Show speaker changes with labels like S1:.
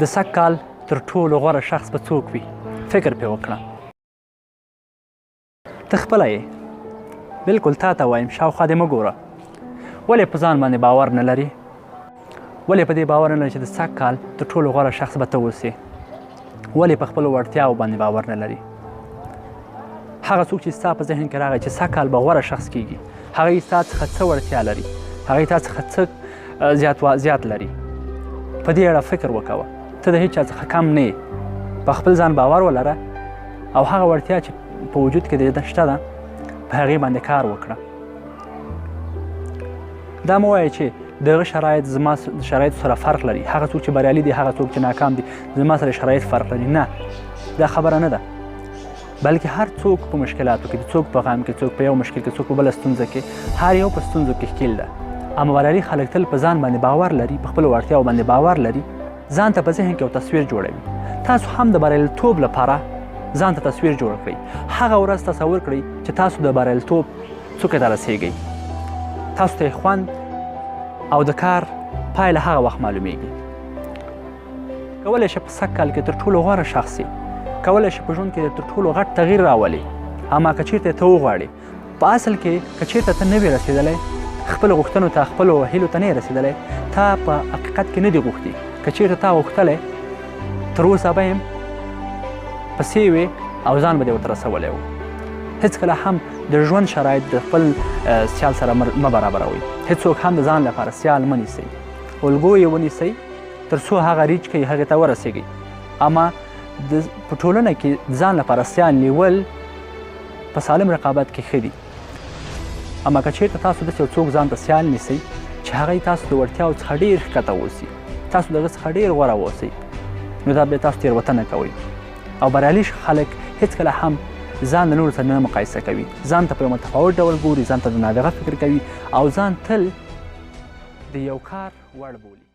S1: د سږ کال تر ټولو غوره شخص به څوک وي؟ فکر پرې وکړه. ته خپله یې، بلکل تا ته وایم شاوخوا دې مه ګوره. ولې په ځان باندې باور نه لرې؟ ولې په دې باور نه لرې چې د سږ کال تر ټولو غوره شخص به ته اوسې؟ ولې په خپلو وړتیاو باندې باور نه لرې؟ هغه څوک چې ستا په ذهن کې راغی چې سږ کال به غوره شخص کیږي، هغوی ستا څخه څه وړتیا لري؟ هغوی تا څخه څه زیات لري؟ په دې اړه فکر وکوه. ته د هېچ چا څخه کم نه یې. په خپل ځان باور ولره او هغه وړتیا چې په وجود کې دې شته ده په هغې باندې کار وکړه. دا مه وایه چې دغه شرایط زما شرایطو سره فرق لري، هغه څوک چې بریالي دي، هغه څوک چې ناکام دي، زما سره شرایط فرق لري. نه، دا خبره نه ده، بلکې هر څوک په مشکلاتو کې دي، څوک په غم کې، څوک په یو مشکل کې، څوک په بله ستونزه کې، هر یو په ستونزو کې ښکیل ده. اما بریالي خلک تل په ځان باندې باور لري، په خپلو وړتیاو باندې باور لري، ځان ته په ذهن کې یو تصویر جوړوي. تاسو هم د بریالیتوب لپاره ځان ته تصویر جوړ کړئ. هغه ورځ تصور کړئ چې تاسو د بریالیتوب څوکې ته رسیږئ. تاسو ته خوند او د کار پایله هغه وخت معلومیږي. کولی شي په سږ کال کې تر ټولو غوره شخص یې، کولی شي په ژوند کې تر ټولو غټ تغییر راولي. اما که چېرته ته وغواړې، په اصل کې که چېرته ته نه وې رسېدلی، خپلو غوښتنو ته، خپلو هیلو ته نه یې رسېدلی، تا په حقیقت کې نه دي غوښتي. که چېرته تا غوښتلی، تر اوسه به یم پسې وې او ځان به دې ورته رسولی و. هېڅکله هم د ژوند شرایط د خپل سیال سره مه برابروئ. هېڅوک هم د ځان لپاره سیال مه نیسئ. الګو یې ونیسئ تر څو هغه ریچ کوي، هغې ته ورسېږئ. اما په ټولنه کې ځان لپاره سیال نیول په سالم رقابت کې ښه دي. اما که چېرته تاسو داسې یو څوک ځان ته سیال نیسئ چې هغه تاسو د وړتیاو څخه ډېر ښکته واوسي، تاسو د هغه څخه ډېر غوره واوسئ، نو دا بیا تاسو تېروتنه کوئ. او بریالي خلک هېڅکله هم ځان د نورو سره نه مقایسه کوي، ځان ته په یو متفاوت ډول ګوري، ځان ته د نابغه فکر کوي او ځان تل د یو کار وړ بولي.